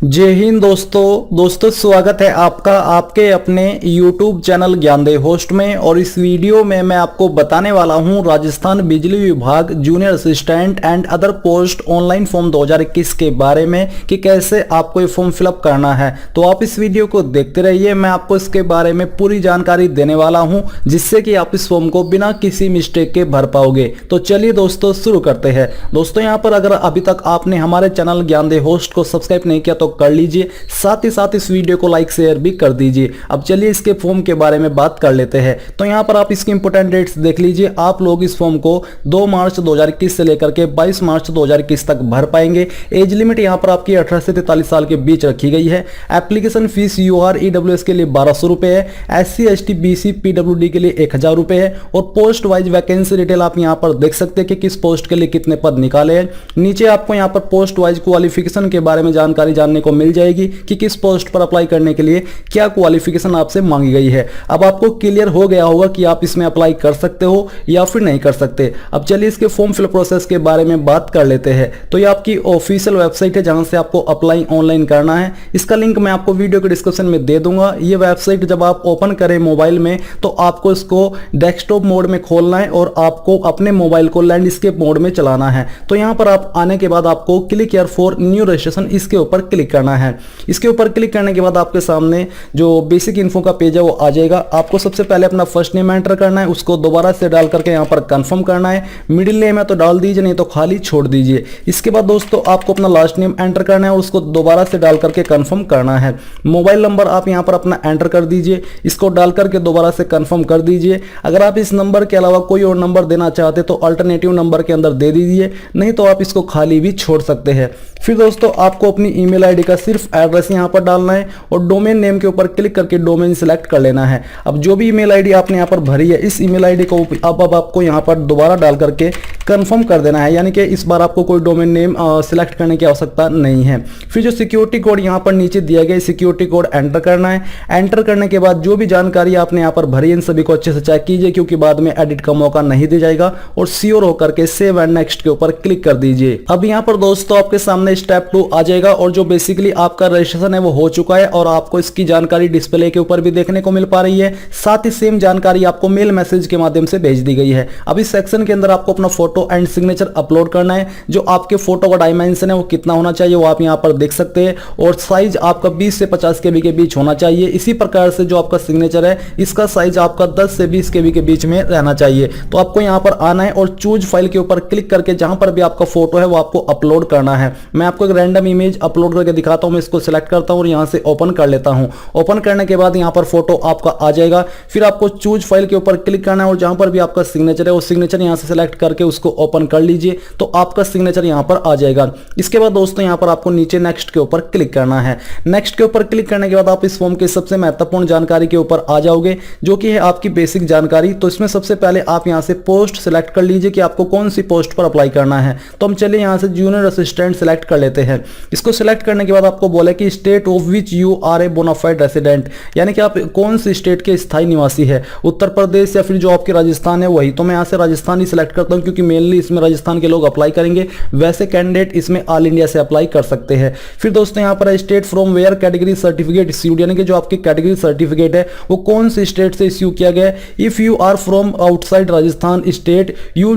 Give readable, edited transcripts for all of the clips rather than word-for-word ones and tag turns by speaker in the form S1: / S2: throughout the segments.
S1: जय हिंद दोस्तों स्वागत है आपका आपके अपने YouTube चैनल ज्ञानदेव होस्ट में। और इस वीडियो में मैं आपको बताने वाला हूं राजस्थान बिजली विभाग junior assistant and other post online form 2021 के बारे में कि कैसे आपको ये फॉर्म फिलअप करना है। तो आप इस वीडियो को देखते रहिए, मैं आपको इसके बारे में पूरी जानकारी देने वाला हूं जिससे कि आप इस फॉर्म को बिना किसी मिस्टेक के भर पाओगे। तो चलिए दोस्तों शुरू करते हैं। दोस्तों यहाँ पर अगर अभी तक आपने हमारे चैनल ज्ञानदेव होस्ट को सब्सक्राइब नहीं किया तो कर लीजिए, साथ ही साथ इस वीडियो को लाइक शेयर भी कर दीजिए। अब चलिए इसके फॉर्म के बारे में बात कर लेते हैं। तो यहाँ पर आप इसकी इंपोर्टेंट डेट्स देख लीजिए। आप लोग इस फॉर्म को 2 मार्च 2021 से लेकर के 22 मार्च 2021 तक भर पाएंगे। एज लिमिट यहाँ पर आपकी 18 से 43 साल के बीच रखी गई है। एप्लीकेशन फीस UR EWS के लिए 1200 रुपए है, SC ST BC PWD के लिए 1000 रुपए है। और पोस्ट वाइज वैकेंसी डिटेल आप यहाँ पर देख सकते हैं कि किस पोस्ट के लिए कितने पद निकाले हैं। नीचे आपको यहाँ पर पोस्ट वाइज क्वालिफिकेशन के बारे में जानकारी जानने को मिल जाएगी कि किस पोस्ट पर अप्लाई करने के लिए क्या क्वालिफिकेशन आपसे मांगी गई है। अब आपको क्लियर हो गया होगा कि आप इसमें अप्लाई कर सकते हो या फिर नहीं कर सकते। अब चलिए इसके फॉर्म फिल प्रोसेस के बारे में बात कर लेते हैं। तो ये आपकी ऑफिशियल वेबसाइट है जहां से आपको अप्लाई ऑनलाइन करना है। इसका लिंक मैं आपको वीडियो के डिस्क्रिप्शन में दे दूंगा। ये वेबसाइट जब आप ओपन करें मोबाइल में तो आपको इसको डेस्कटॉप मोड में खोलना है और आपको अपने मोबाइल को लैंडस्केप मोड में चलाना है। तो यहां पर आप आने के बाद आपको click here for new registration इसके ऊपर क्लिक करना है। इसके ऊपर क्लिक करने के बाद आपके सामने जो बेसिक इन्फो का पेज है वो आ जाएगा। आपको सबसे पहले अपना फर्स्ट नेम एंटर करना है, उसको दोबारा से डाल करके यहाँ पर कंफर्म करना है। मिडिल नेम है तो डाल दीजिए, नहीं तो खाली छोड़ दीजिए। इसके बाद दोस्तों आपको अपना लास्ट नेम एंटर करना है और उसको दोबारा से डाल करके कंफर्म करना है। मोबाइल नंबर आप यहाँ पर अपना एंटर कर दीजिए, इसको डाल करके दोबारा से कंफर्म कर दीजिए। अगर आप इस नंबर के अलावा कोई और नंबर देना चाहते तो अल्टरनेटिव नंबर के अंदर दे दीजिए, नहीं तो आप इसको खाली भी छोड़ सकते हैं। फिर दोस्तों आपको अपनी ईमेल आईडी का सिर्फ एड्रेस यहाँ पर डालना है और डोमेन नेम के ऊपर क्लिक करके डोमेन सिलेक्ट कर लेना है। अब जो भी ईमेल आईडी आपने यहाँ पर भरी है इस ईमेल आईडी को अब आपको यहाँ पर दोबारा डाल करके कंफर्म कर देना है, यानी कि इस बार आपको कोई डोमेन नेम सिलेक्ट करने की आवश्यकता नहीं है। फिर जो सिक्योरिटी कोड यहाँ पर नीचे दिया गया सिक्योरिटी कोड एंटर करना है। एंटर करने के बाद जो भी जानकारी आपने यहाँ पर भरी इन सभी को अच्छे से चेक कीजिए, क्योंकि बाद में एडिट का मौका नहीं दिया जाएगा। और श्योर होकर के सेव एंड नेक्स्ट के ऊपर क्लिक कर दीजिए। अब यहाँ पर दोस्तों आपके सामने स्टेप 2 आ जाएगा और जो बेसिकली आपका रजिस्ट्रेशन है वो हो चुका है और आपको इसकी जानकारी डिस्प्ले के ऊपर भी देखने को मिल पा रही है। साथ ही सेम जानकारी आपको मेल मैसेज के माध्यम से भेज दी गई है। अब इस सेक्शन के अंदर आपको अपना फोटो एंड सिग्नेचर अपलोड करना है। जो आपके फोटो का डायमेंशन है वो कितना होना चाहिए वो आप यहाँ पर देख सकते हैं और साइज आपका 20 से 50 KB के बीच होना चाहिए। इसी प्रकार से जो आपका सिग्नेचर है इसका साइज आपका 10 से 20 KB के बीच में रहना चाहिए। तो आपको यहाँ पर आना है और चूज फाइल के ऊपर क्लिक करके जहां पर भी आपका फोटो है वो आपको अपलोड करना है। मैं आपको एक रैंडम इमेज अपलोड करके दिखाता हूं। मैं इसको सिलेक्ट करता हूं और यहां से ओपन कर लेता हूं। ओपन करने के बाद यहां पर फोटो आपका आ जाएगा। फिर आपको चूज फाइल के ऊपर क्लिक करना है और जहां पर भी आपका सिग्नेचर है वो सिग्नेचर यहां से सिलेक्ट करके उसको ओपन कर लीजिए, तो आपका सिग्नेचर यहां पर आ जाएगा। इसके बाद दोस्तों यहां पर आपको नीचे नेक्स्ट के ऊपर क्लिक करना है। नेक्स्ट के ऊपर क्लिक करने के बाद आप इस फॉर्म की सबसे महत्वपूर्ण जानकारी के ऊपर आ जाओगे, जो कि है आपकी बेसिक जानकारी। तो इसमें सबसे पहले आप यहां से पोस्ट सिलेक्ट कर लीजिए कि आपको कौन सी पोस्ट पर अप्लाई करना है। तो हम चलिए यहां से जूनियर असिस्टेंट सिलेक्ट कर लेते हैं। इसको सिलेक्ट करने के बाद आपको बोले कि state of which you are a bona fide resident, यानी कि आप कौन सी स्टेट के स्थायी निवासी है, उत्तर प्रदेश या फिर जो आपके राजस्थान है वही। तो मैं यहां से राजस्थान ही सिलेक्ट करता हूं क्योंकि मेनली इसमें राजस्थान के लोग अप्लाई करेंगे। वैसे कैंडिडेट इसमें ऑल इंडिया से अप्लाई कर सकते हैं। फिर दोस्तों यहां पर state from where category certificate issued, यानी कि जो आपकी कैटेगरी सर्टिफिकेट है वो कौन सी स्टेट से इश्यू किया गया है। If you are from outside Rajasthan state you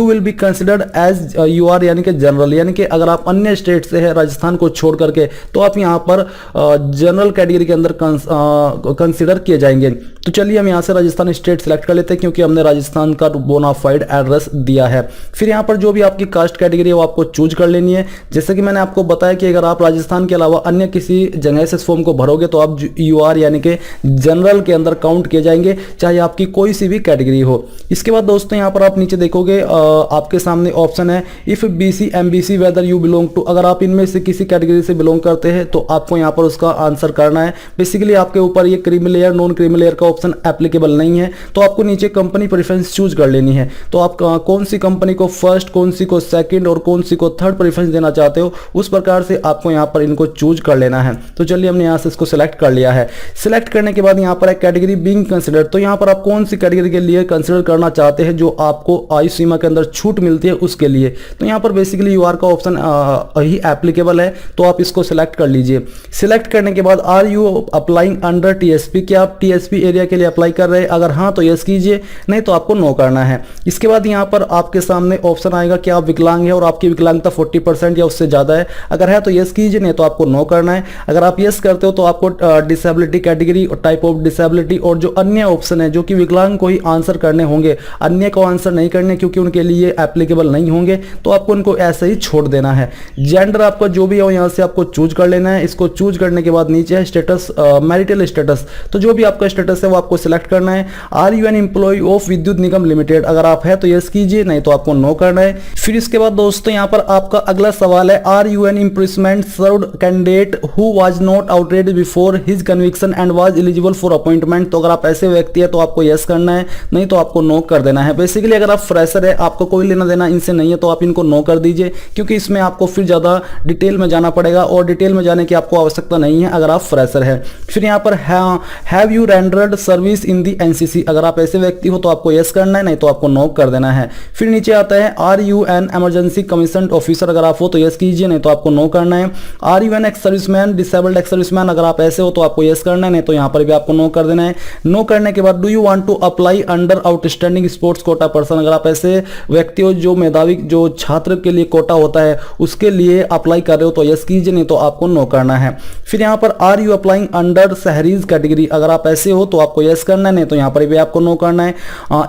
S1: will be considered as UR, यानी कि जनरल, यानी कि अगर आप अन्य स्टेट से है राजस्थान को छोड़ करके तो आप यहां पर जनरल कैटेगरी के अंदर कंसीडर किए जाएंगे। तो चलिए हम यहां से राजस्थान स्टेट सिलेक्ट कर लेते हैं क्योंकि हमने राजस्थान का बोनाफाइड एड्रेस दिया है। फिर यहां पर जो भी आपकी कास्ट कैटेगरी है वो आपको चूज कर लेनी है। जैसे कि मैंने आपको बताया कि अगर आप राजस्थान के अलावा अन्य किसी जगह से इस फॉर्म को भरोगे तो आप UR यानी कि जनरल के अंदर काउंट किए जाएंगे, चाहे आपकी कोई सी भी कैटेगरी हो। इसके बाद दोस्तों यहां पर आप नीचे देखोगे आपके सामने ऑप्शन है if BC MBC whether you belong to, अगर आप इनमें से किसी कैटेगरी से बिलोंग करते हैं तो आपको यहां पर उसका आंसर करना है। बेसिकली आपके ऊपर ये creamy layer non creamy layer का ऑप्शन एप्लीकेबल नहीं है, तो आपको नीचे कंपनी प्रेफरेंस चूज कर लेनी है। तो आप कौन सी कंपनी को फर्स्ट, कौन सी को सेकंड और कौन सी को थर्ड प्रेफरेंस देना चाहते हो उस प्रकार से आपको यहां पर इनको चूज कर लेना है। तो चलिए हमने यहां से इसको सिलेक्ट कर लिया है। सिलेक्ट करने के बाद यहां पर एक कैटेगरी बीइंग कंसीडर्ड, तो यहां पर आप कौन सी कैटेगरी के लिए कंसीडर करना चाहते हैं जो आपको आयु सीमा के अंदर छूट मिलती है उसके लिए। तो यहां पर बेसिकली UR का ऑप्शन ही एप्लीकेबल है, तो आप इसको सिलेक्ट कर लीजिए। सिलेक्ट करने के बाद are you applying under TSP, क्या आप टीएसपी एरिया के लिए अप्लाई कर रहे हैं? अगर हाँ तो यस कीजिए, नहीं तो आपको नो करना है। इसके बाद यहाँ पर आपके सामने ऑप्शन आएगा कि आप विकलांग है और आपकी विकलांगता 40% या उससे ज़्यादा है। अगर है तो यस कीजिए, नहीं तो आपको नो करना है। अगर आप यस करते हो तो आपको डिसेबिलिटी कैटेगरी और टाइप ऑफ डिसेबिलिटी और जो अन्य ऑप्शन है जो कि विकलांग को ही आंसर करने होंगे, अन्य को आंसर नहीं करने क्योंकि उनके लिए एप्लीकेबल नहीं होंगे, तो आपको उनको ऐसे ही छोड़ देना है। जेंडर आपका जो भी हो यहाँ से आपको चूज कर लेना है। इसको चूज करने के बाद नीचे है स्टेटस, मैरिटल स्टेटस, तो जो भी आपका स्टेटस है वो आपको सिलेक्ट करना है। Are you an employee of Vidyut Nigam limited, अगर आप है तो यस कीजिए, नहीं तो आपको नो करना है। फिर इसके बाद दोस्तों यहाँ पर आपका अगला सवाल है, are you an impressment served candidate who was not outraged before his conviction and was eligible for appointment, तो अगर आप ऐसे व्यक्ति है तो आपको यस करना है, नहीं तो आपको नो कर देना है। बेसिकली अगर आप फ्रेशर है, आपको कोई लेना देना इनसे नहीं है, तो आप इनको नो कर दीजिए, क्योंकि इसमें आपको फिर ज्यादा डिटेल में जाना पड़ेगा और डिटेल में जाने की आपको आवश्यकता नहीं है अगर आप फ्रेशर है। फिर यहाँ पर have you rendered service in the NCC, अगर आप ऐसे व्यक्ति हो तो आपको यस करना है, नहीं तो आपको नो कर देना है। फिर नीचे आता है are you an emergency commission officer, अगर आप हो तो यस कीजिए, नहीं तो आपको नो करना है। Are you an ex serviceman disabled ex serviceman, अगर आप ऐसे हो तो आपको यस करना है, नहीं तो यहाँ पर भी आपको नो कर देना है। नो करने के बाद do you want to apply under outstanding sports quota person, अगर आप ऐसे व्यक्ति हो जो मेधावी जो छात्र के लिए कोटा होता है उसके लिए अप्लाई कर रहे हो तो यस कीजिए, नहीं तो आपको नो करना है। फिर यहाँ पर आर यू अप्लाइंग अंडर शहरीज कैटेगरी, अगर आप ऐसे हो तो आपको यस करना है, नहीं तो यहाँ पर भी आपको नो करना है।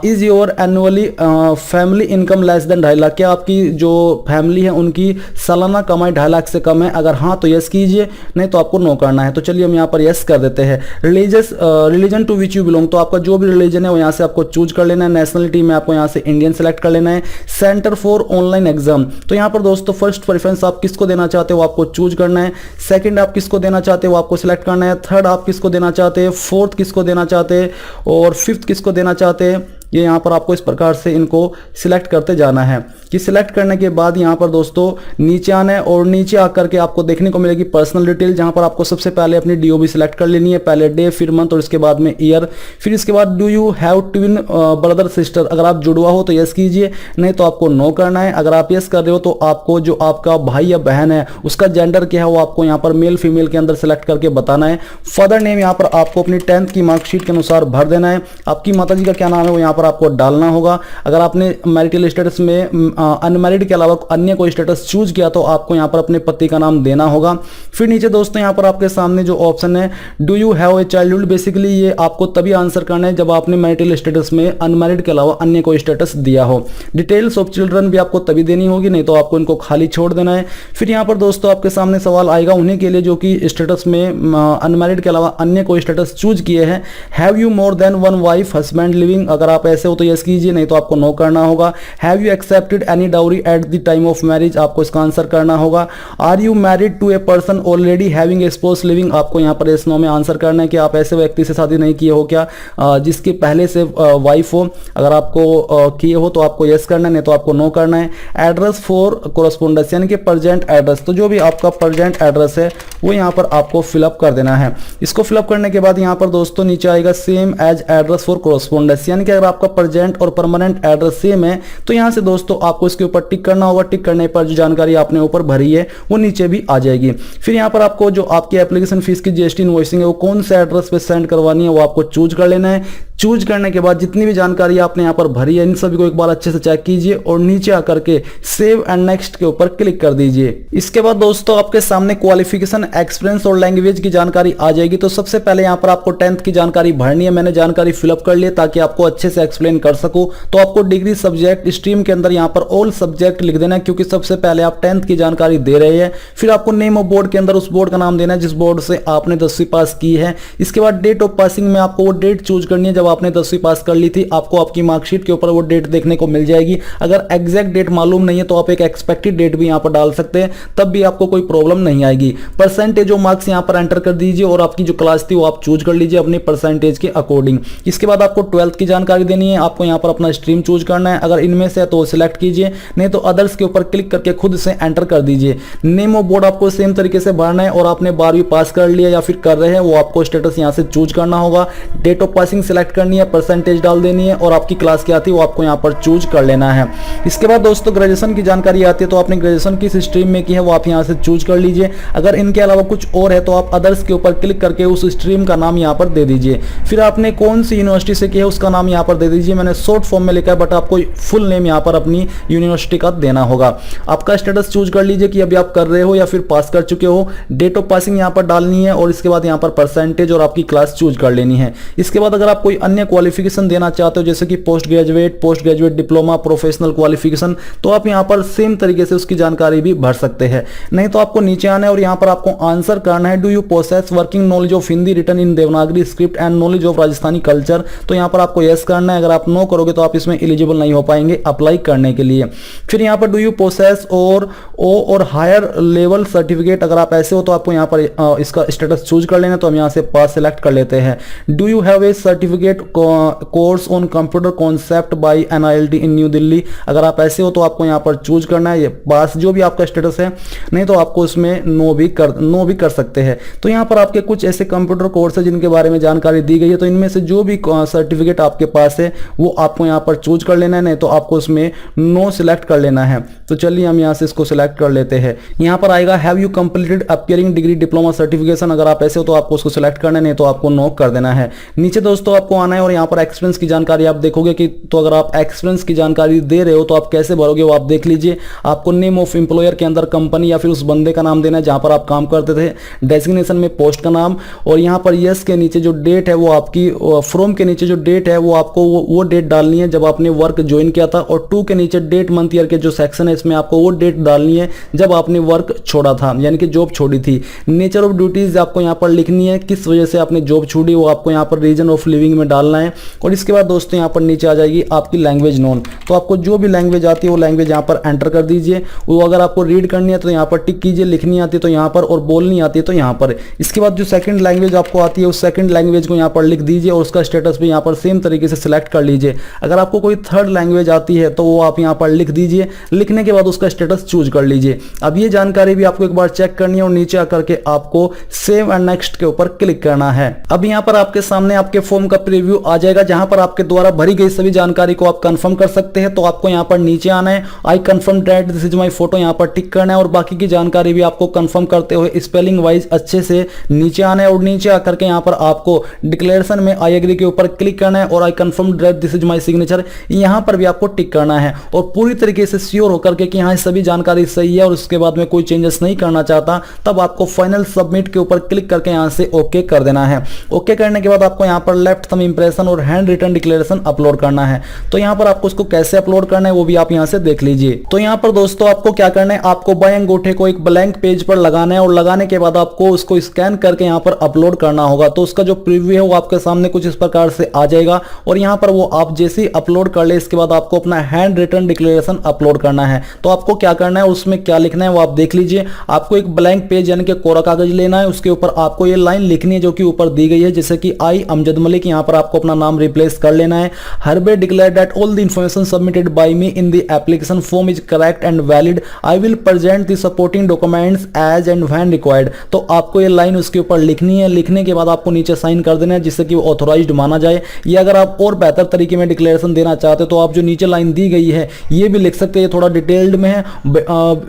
S1: Is your annually family income less than 2.5 lakh, क्या आपकी जो फैमिली है उनकी सालाना कमाई 2.5 लाख से कम है? अगर हाँ तो यस कीजिए, नहीं तो आपको नो करना है। तो चलिए हम यहाँ पर यस कर देते हैं। Religion to which you belong, तो आपका जो भी रिलीजन है वो यहाँ से आपको चूज कर लेना है। नेशनलिटी में आपको यहाँ से इंडियन सेलेक्ट कर लेना है। सेंटर फॉर ऑनलाइन एग्जाम, तो यहाँ पर दोस्तों फर्स्ट प्रेफरेंस आप किसको देना चाहते हो आपको चूज करना है। सेकंड आप किसको देना चाहते हो आपको सिलेक्ट करना है। थर्ड आप किसको देना चाहते हैं, फोर्थ किसको देना चाहते हैं और फिफ्थ किसको देना चाहते हैं। ये यहाँ पर आपको इस प्रकार से इनको सिलेक्ट करते जाना है। कि सिलेक्ट करने के बाद यहाँ पर दोस्तों नीचे आना है और नीचे आकर के आपको देखने को मिलेगी पर्सनल डिटेल, जहाँ पर आपको सबसे पहले अपनी डीओबी सिलेक्ट कर लेनी है, पहले डे फिर मंथ और इसके बाद में ईयर। फिर इसके बाद do you have twin brother sister, अगर आप जुड़वा हो तो यस कीजिए, नहीं तो आपको नो करना है। अगर आप यस कर रहे हो तो आपको जो आपका भाई या बहन है उसका जेंडर क्या है वो आपको यहाँ पर मेल फीमेल के अंदर सेलेक्ट करके बताना है। फादर नेम यहाँ पर आपको अपनी 10th की मार्कशीट के अनुसार भर देना है। आपकी माताजी का क्या नाम है वो यहाँ पर आपको डालना होगा। अगर आपने मैरिटल स्टेटस में अनमैरिड के अलावा अन्य कोई स्टेटस चूज किया तो आपको यहाँ पर अपने पति का नाम देना होगा। फिर नीचे दोस्तों यहाँ पर आपके सामने जो ऑप्शन है do you have a childhood, basically ये आपको तभी आंसर करना है जब आपने मैरिटल स्टेटस में अनमैरिड के अलावा अन्य कोई स्टेटस दिया हो। डिटेल्स ऑफ चिल्ड्रन भी आपको तभी देनी होगी, नहीं तो आपको इनको खाली छोड़ देना है। फिर यहाँ पर दोस्तों आपके सामने सवाल आएगा उन्हीं के लिए जो कि स्टेटस में अनमैरिड के अलावा अन्य कोई स्टेटस चूज किए हैं। Have you more than one wife husband living, अगर आप ऐसे हो तो यस कीजिए, नहीं तो आपको नो करना होगा। Have you accepted any dowry at the time of marriage, आपको इसका आंसर करना होगा। Are you married to a person already having a spouse living, आपको यहाँ पर यस नो में आंसर करना है कि आप ऐसे व्यक्ति से शादी नहीं किए हो क्या जिसके पहले से वाइफ हो। अगर आपको किए हो तो आपको यस करना है, नहीं तो आपको नो करना है। एड्रेस फॉर कोरस्पोंडेंस यानी कि प्रेजेंट एड्रेस, तो जो भी आपका प्रेजेंट एड्रेस है वो यहाँ पर आपको फिलअप कर देना है। इसको फिलअप करने के बाद यहाँ पर दोस्तों नीचे आएगा same as address for correspondence, यानी कि अगर आपका प्रेजेंट और परमानेंट एड्रेस सेम है तो यहाँ से दोस्तों आपको इसके ऊपर टिक करना होगा। टिक करने पर जो जानकारी आपने ऊपर भरी है वो नीचे भी आ जाएगी। फिर यहाँ पर आपको जो आपकी एप्लीकेशन फीस की जीएसटी इनवॉइसिंग है वो कौन से एड्रेस पे सेंड करवानी है वो आपको चूज कर लेना है। चूज करने के बाद जितनी भी जानकारी आपने यहाँ पर भरी है इन सभी को एक बार अच्छे से चेक कीजिए और नीचे आकर के सेव एंड नेक्स्ट के ऊपर क्लिक कर दीजिए। इसके बाद दोस्तों आपके सामने क्वालिफिकेशन, एक्सपीरियंस और लैंग्वेज की जानकारी आ जाएगी। तो सबसे पहले यहाँ पर आपको 10th की जानकारी भरनी है। मैंने जानकारी फिलअप कर ली ताकि आपको अच्छे से एक्सप्लेन कर सकूं। तो आपको डिग्री सब्जेक्ट स्ट्रीम के अंदर यहाँ पर ऑल सब्जेक्ट लिख देना है, क्योंकि सबसे पहले आप 10th की जानकारी दे रहे हैं। फिर आपको नेम ऑफ बोर्ड के अंदर उस बोर्ड का नाम देना है जिस बोर्ड से आपने 10वीं पास की है। इसके बाद डेट ऑफ पासिंग में आपको वो डेट चूज करनी है जब आपने 10वीं पास कर ली थी। आपको आपकी मार्कशीट के ऊपर वो डेट देखने को मिल जाएगी। अगर एग्जैक्ट डेट मालूम नहीं है तो आप एक एक्सपेक्टेड डेट भी यहाँ पर डाल सकते हैं, तब भी आपको कोई प्रॉब्लम नहीं आएगी। परसेंटेज ऑफ मार्क्स यहाँ पर एंटर कर दीजिए और आपकी जो क्लास थी वो आप चूज कर लीजिए अपने परसेंटेज के अकॉर्डिंग। इसके बाद आपको 12th की जानकारी देनी है। आपको यहाँ पर अपना स्ट्रीम चूज करना है। अगर इनमें से तो सिलेक्ट कीजिए, नहीं तो अदर्स के ऊपर क्लिक करके खुद से एंटर कर दीजिए। नेम ऑफ बोर्ड आपको सेम तरीके से भरना है और आपने 12वीं पास कर लिया या फिर कर रहे हैं वो आपको स्टेटस यहाँ से चूज करना होगा। डेट ऑफ पासिंग सिलेक्ट करनी है, परसेंटेज डाल देनी है और आपकी क्लास क्या आती है वो आपको यहाँ पर चूज कर लेना है। इसके बाद दोस्तों ग्रेजुएशन की जानकारी आती है, तो आपने ग्रेजुएशन किस स्ट्रीम में की है वो आप यहाँ से चूज कर लीजिए। अगर इनके अलावा कुछ और है तो आप अदर्स के ऊपर क्लिक करके उस स्ट्रीम का नाम यहाँ पर दे दीजिए। फिर आपने कौन सी यूनिवर्सिटी से किया है उसका नाम यहाँ पर दे दीजिए। मैंने शॉर्ट फॉर्म में लिखा है बट आपको फुल नेम यहाँ पर अपनी यूनिवर्सिटी का देना होगा। आपका स्टेटस चूज कर लीजिए कि अभी आप कर रहे हो या फिर पास कर चुके हो। डेट ऑफ पासिंग यहाँ पर डालनी है और इसके बाद यहाँ पर परसेंटेज और आपकी क्लास चूज कर लेनी है। इसके बाद अगर आप कोई अन्य क्वालिफिकेशन देना चाहते हो जैसे कि post graduate diploma, professional qualification, तो आप यहाँ पर सेम तरीके से उसकी जानकारी भी भर सकते हैं। नहीं तो आपको नीचे आना है और यहाँ पर आपको आंसर करना है, do you possess working knowledge of Hindi written in Devanagari script and knowledge of Rajasthani culture. तो यहाँ पर आपको यस करना है। अगर आप नो करोगे तो आप इसमें एलिजिबल नहीं हो पाएंगे अप्लाई करने के लिए। फिर यहाँ पर डू यू पोसेस और हायर लेवल सर्टिफिकेट, अगर आप ऐसे हो तो आपको यहाँ पर इसका स्टेटस चूज कर लेना। तो हम यहाँ से पास सेलेक्ट कर लेते हैं। Do you have A certificate course on computer concept bye NILT in new Delhi, अगर आप ऐसे हो तो आपको यहाँ पर चूज करना है ये पास जो भी आपका स्टेटस है। नहीं तो आपको इसमें नो भी कर सकते हैं। तो यहाँ पर आपके कुछ ऐसे कंप्यूटर कोर्स है जिनके बारे में जानकारी दी गई है, तो इनमें से जो भी सर्टिफिकेट आपके पास है वो आपको यहाँ पर चूज कर लेना है। नहीं तो आपको उसमें नो सिलेक्ट कर लेना है। तो चलिए हम यहाँ से इसको सिलेक्ट कर लेते हैं। यहाँ पर आएगा have you completed appearing degree diploma certification, अगर आप ऐसे हो तो आपको उसको सिलेक्ट करना है, नहीं तो आपको नो कर देना है। नीचे दोस्तों आपको आना है और यहाँ पर एक्सपीरियंस की जानकारी आप देखोगे कि तो अगर आप एक्सपीरियंस की जानकारी दे रहे हो तो आप कैसे भरोगे वो आप देख लीजिए। आपको नेम ऑफ एम्प्लॉयर के अंदर कंपनी या फिर उस बंदे का नाम देना है जहां पर आप काम करते थे, डेजिग्नेशन में पोस्ट का नाम, और यहाँ पर यस के नीचे जो डेट है वो आपकी फ्रॉम के नीचे जो डेट है वो आपको वो डेट डालनी है जब आपने वर्क ज्वाइन किया था, और टू के नीचे डेट मंथ ईयर के जो सेक्शन है इसमें आपको वो डेट डालनी है जब आपने वर्क छोड़ा था, यानी कि जॉब छोड़ी थी। नेचर ऑफ ड्यूटीज आपको यहाँ पर लिखनी है, किस वजह से आपने जॉब छोड़ी वो आपको यहाँ पर रीजन ऑफ लिविंग में डालना है। और इसके बाद दोस्तों यहाँ पर नीचे आ जाएगी आपकी लैंग्वेज नोन, तो आपको जो भी लैंग्वेज आती है वो लैंग्वेज यहाँ पर एंटर कर दीजिए। वो अगर आपको रीड करनी है तो यहाँ पर टिक कीजिए, लिखनी आती है तो यहाँ पर, और बोलनी आती है तो यहाँ पर। इसके बाद जो सेकंड लैंग्वेज आपको आती है उस सेकंड लैंग्वेज को यहाँ पर लिख दीजिए और उसका स्टेटस भी यहाँ पर सेम तरीके से सिलेक्ट कर लीजिए। अगर आपको कोई थर्ड लैंग्वेज आती है तो वो आप यहाँ पर लिख दीजिए, लिखने के बाद उसका स्टेटस चूज कर लीजिए। अब ये जानकारी भी आपको एक बार चेक करनी है और नीचे आकर के आपको सेव एंड नेक्स्ट के ऊपर क्लिक करना है। अब यहाँ पर आपके सामने आपके फॉर्म का प्रीव्यू आ जाएगा जहां पर आपके द्वारा भरी गई सभी जानकारी को आप कंफर्म कर सकते हैं। तो आपको यहाँ पर नीचे आना है, I confirm that this is my photo, यहाँ पर टिक करना है और बाकी की जानकारी भी आपको कंफर्म करते हुए स्पेलिंग वाइज अच्छे से नीचे आना है। और नीचे आकर के यहाँ पर आपको डिक्लेरेशन में आई एग्री के ऊपर क्लिक करना है और I confirm that this is my signature, यहाँ पर भी आपको टिक करना है और पूरी तरीके से श्योर होकर के कि यहाँ सभी जानकारी सही है और उसके बाद में कोई चेंजेस नहीं करना चाहता, तब आपको फाइनल सबमिट के ऊपर क्लिक करके यहाँ से ओके कर देना है। ओके करने के बाद आपको यहाँ पर लेफ्ट थंब इंप्रेशन और हैंड रिटन डिक्लेरेशन अपलोड करना है। तो यहाँ पर आपको उसको कैसे अपलोड करना है वो भी आप यहाँ से देख लीजिए। तो यहाँ पर दोस्तों आपको क्या करना है, आपको बाएं अंगूठे को एक ब्लैंक पेज पर लगाना है और लगाने के बाद आपको उसको स्कैन करके यहाँ पर अपलोड करना होगा। तो उसका जो प्रीव्यू है वो आपके सामने कुछ इस प्रकार से आ जाएगा और यहाँ पर वो आप जैसे ही अपलोड कर ले इसके बाद आपको अपना हैंड रिटन डिक्लेरेशन अपलोड करना है। तो आपको क्या करना है, उसमें क्या लिखना है वो आप देख लीजिए। आपको एक ब्लैंक पेज यानी कि कोरा कागज लेना है, उसके ऊपर आपको ये लाइन लिखनी है जो कि ऊपर दी गई है, जैसे कि आई अमजद मलिक, यहाँ पर आपको अपना नाम रिप्लेस कर लेना है। Hereby declare that all the information submitted by me in the application form is correct and valid, I will present the supporting documents as and when required. तो आपको ये लाइन उसके ऊपर लिखनी है, लिखने के बाद आपको नीचे साइन कर देना है जिससे कि वो ऑथोराइज्ड माना जाए। या अगर आप और बेहतर तरीके में डिक्लेरेशन देना चाहते हो तो आप जो नीचे लाइन दी गई है ये भी लिख सकते हैं, थोड़ा डिटेल्ड में है,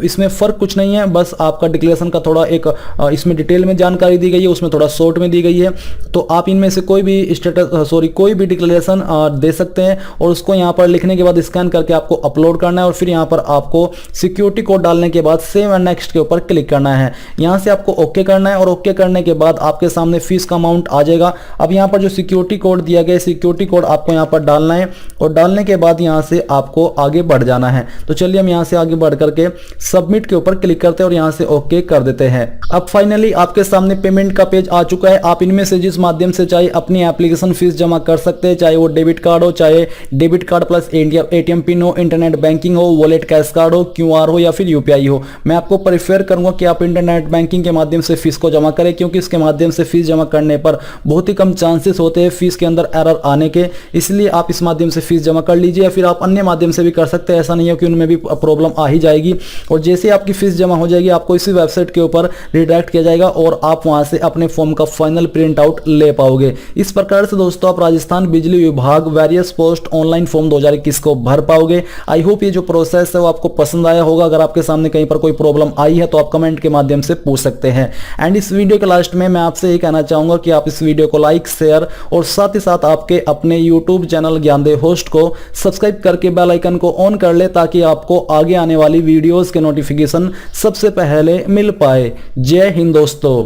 S1: इसमें फर्क कुछ नहीं है, बस आपका डिक्लेरेशन का थोड़ा एक इसमें डिटेल में जानकारी दी गई है, उसमें थोड़ा शॉर्ट में दी गई है। तो आप इनमें से कोई भी कोई भी डिक्लेरेशन दे सकते हैं और उसको यहाँ पर लिखने के बाद स्कैन करके आपको अपलोड करना है और फिर यहाँ पर आपको सिक्योरिटी कोड डालने के बाद सेव एंड नेक्स्ट के ऊपर क्लिक करना है। यहाँ से आपको ओके करना है और ओके करने के बाद आपके सामने फीस का अमाउंट आ जाएगा। अब यहाँ पर जो सिक्योरिटी कोड दिया गया है सिक्योरिटी कोड आपको यहाँ पर डालना है और डालने के बाद यहाँ से आपको आगे बढ़ जाना है। तो चलिए हम यहाँ से आगे बढ़ करके सबमिट के ऊपर क्लिक करते हैं और यहाँ से ओके कर देते हैं। अब फाइनली आपके सामने पेमेंट का पेज आ चुका है। आप इनमें से जिस माध्यम से चाहे अपनी एप्लीकेशन फीस जमा कर सकते हैं, चाहे वो डेबिट कार्ड हो, चाहे debit card plus ATM pin हो, इंटरनेट बैंकिंग हो, वॉलेट कैश कार्ड हो, क्यूआर हो या फिर यूपीआई हो। मैं आपको प्रेफर करूंगा कि आप इंटरनेट बैंकिंग के माध्यम से फीस को जमा करें, क्योंकि इसके माध्यम से फीस जमा करने पर बहुत ही कम चांसेस होते हैं फीस के अंदर एरर आने के, इसलिए आप इस माध्यम से फीस जमा कर लीजिए। या फिर आप अन्य माध्यम से भी कर सकते हैं, ऐसा नहीं है कि उनमें भी प्रॉब्लम आ ही जाएगी। और जैसे आपकी फीस जमा हो जाएगी आपको इसी वेबसाइट के ऊपर रिडायरेक्ट किया जाएगा और आप वहां से अपने फॉर्म का फाइनल प्रिंट आउट ले पाओगे। इस प्रकार से दोस्तों दोस्तों आप राजस्थान बिजली विभाग वेरियस पोस्ट ऑनलाइन फॉर्म 2021 को भर पाओगे। आई होप ये जो प्रोसेस है वो आपको पसंद आया होगा। अगर आपके सामने कहीं पर कोई प्रॉब्लम आई है तो आप कमेंट के माध्यम से पूछ सकते हैं। एंड इस वीडियो के लास्ट में मैं आपसे ये कहना चाहूंगा कि आप इस वीडियो को लाइक, शेयर और साथ ही साथ आपके अपने यूट्यूब चैनल ज्ञानदेव होस्ट को सब्सक्राइब करके बेल आइकन को ऑन कर ले, ताकि आपको आगे आने वाली वीडियोस के नोटिफिकेशन सबसे पहले मिल पाए। जय हिंद दोस्तों।